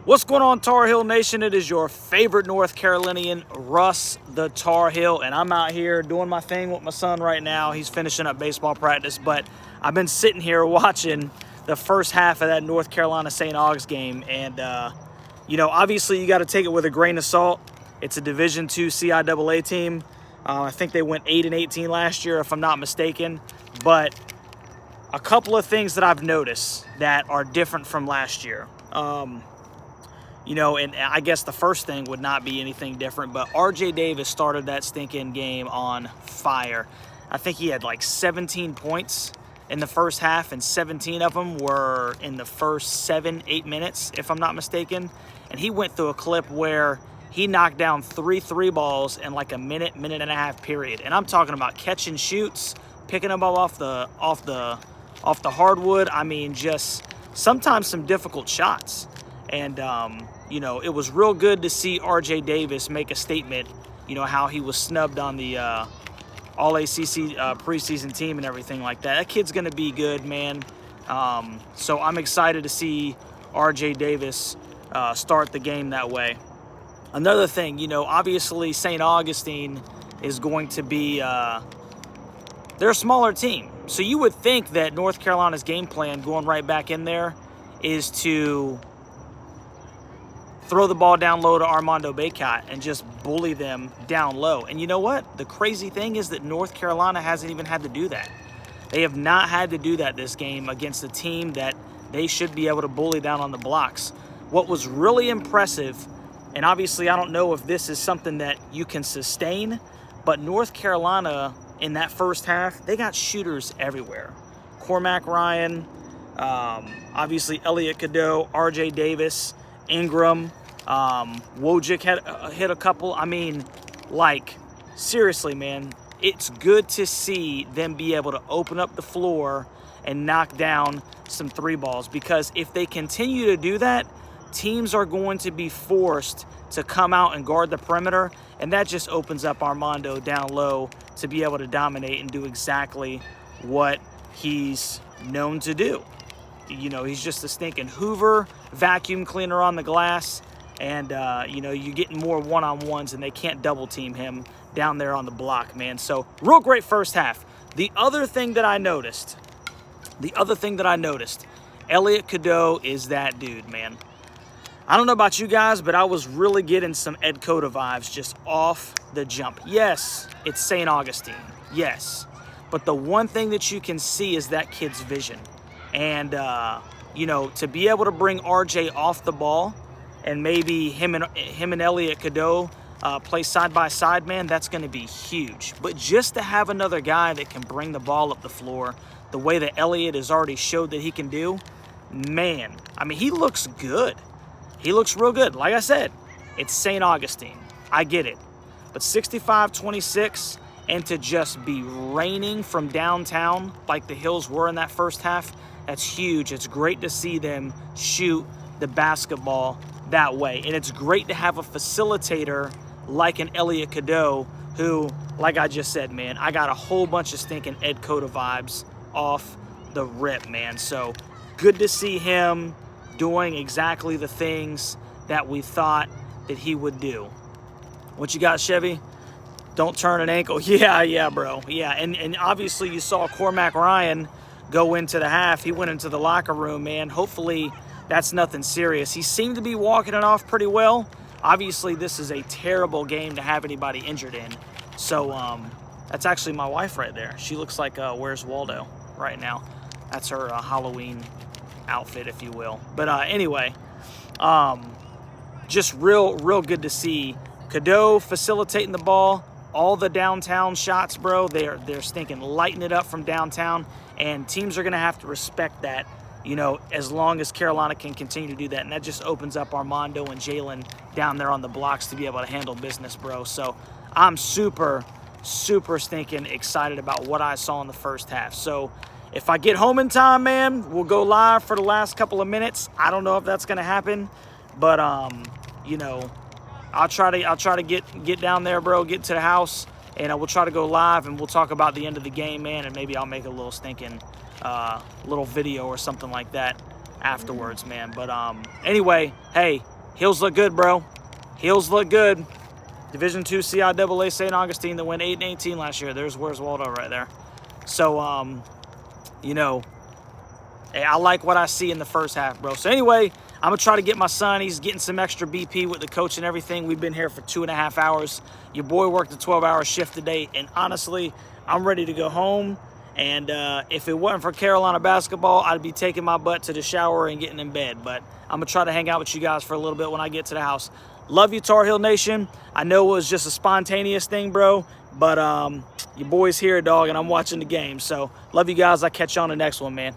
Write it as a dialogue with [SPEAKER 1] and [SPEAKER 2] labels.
[SPEAKER 1] What's going on, Tar Heel Nation? It is your favorite North Carolinian, Russ the Tar Heel, and I'm out here doing my thing with my son right now. He's finishing up baseball practice, but I've been sitting here watching the first half of that North Carolina St. Aug's game, and obviously you got to take it with a grain of salt. It's a Division II CIAA team. I think they went 8-18 last year, if I'm not mistaken, but a couple of things that I've noticed that are different from last year. And I guess the first thing would not be anything different, but R.J. Davis started that stinking game on fire. I think he had like 17 points in the first half, and 17 of them were in the first 7-8 minutes, if I'm not mistaken. And he went through a clip where he knocked down 3 balls in like a minute and a half period. And I'm talking about catching shoots, picking them up off the hardwood. I mean, just sometimes some difficult shots. And, it was real good to see R.J. Davis make a statement, how he was snubbed on the All-ACC preseason team and everything like that. That kid's going to be good, man. So I'm excited to see R.J. Davis start the game that way. Another thing, obviously St. Augustine is going to be they're a smaller team. So you would think that North Carolina's game plan going right back in there is to throw the ball down low to Armando Bacot and just bully them down low. And you know what? The crazy thing is that North Carolina hasn't even had to do that. They have not had to do that this game against a team that they should be able to bully down on the blocks. What was really impressive, and obviously I don't know if this is something that you can sustain, but North Carolina in that first half, they got shooters everywhere. Cormac Ryan, obviously Elliot Cadeau, R.J. Davis, Ingram, Wojcik hit a couple. I mean, seriously, man, it's good to see them be able to open up the floor and knock down some 3 balls, because if they continue to do that, teams are going to be forced to come out and guard the perimeter, and that just opens up Armando down low to be able to dominate and do exactly what he's known to do. He's just a stinking Hoover, vacuum cleaner on the glass, and, you're getting more one-on-ones, and they can't double-team him down there on the block, man. So, real great first half. The other thing that I noticed, Elliot Cadeau is that dude, man. I don't know about you guys, but I was really getting some Ed Cota vibes just off the jump. Yes, it's St. Augustine. Yes. But the one thing that you can see is that kid's vision. And, to be able to bring RJ off the ball and maybe him and Elliot Cadeau play side by side, man, that's going to be huge. But just to have another guy that can bring the ball up the floor the way that Elliot has already showed that he can do, man, I mean, he looks good. He looks real good. Like I said, it's St. Augustine. I get it. But 65-26, and to just be raining from downtown like the Hills were in that first half, that's huge. It's great to see them shoot the basketball that way. And it's great to have a facilitator like an Elliot Cadeau who, like I just said, man, I got a whole bunch of stinking Ed Cota vibes off the rip, man. So good to see him doing exactly the things that we thought that he would do. What you got, Chevy? Don't turn an ankle. Yeah, bro. Yeah, and obviously you saw Cormac Ryan go into the half. He went into the locker room, man. Hopefully that's nothing serious. He seemed to be walking it off pretty well. Obviously this is a terrible game to have anybody injured in. So that's actually my wife right there. She looks like Where's Waldo right now. That's her Halloween outfit, if you will. But anyway, just real good to see Cadeau facilitating the ball. All the downtown shots, bro, they're stinking lighting it up from downtown, and teams are going to have to respect that, as long as Carolina can continue to do that. And that just opens up Armando and Jalen down there on the blocks to be able to handle business, bro. So I'm super stinking excited about what I saw in the first half. So if I get home in time, man, we'll go live for the last couple of minutes. I don't know if that's going to happen, but, I'll try to get down there, bro, get to the house, and we'll try to go live, and we'll talk about the end of the game, man, and maybe I'll make a little stinking little video or something like that afterwards, man. But anyway, hey, Heels look good, bro. Heels look good. Division II CIAA St. Augustine that went 8-18 last year. There's Where's Waldo right there. So, you know, hey, I like what I see in the first half, bro. So anyway, I'm going to try to get my son. He's getting some extra BP with the coach and everything. We've been here for 2.5 hours. Your boy worked a 12-hour shift today. And honestly, I'm ready to go home. And if it wasn't for Carolina basketball, I'd be taking my butt to the shower and getting in bed. But I'm going to try to hang out with you guys for a little bit when I get to the house. Love you, Tar Heel Nation. I know it was just a spontaneous thing, bro. But your boy's here, dog, and I'm watching the game. So love you guys. I'll catch you on the next one, man.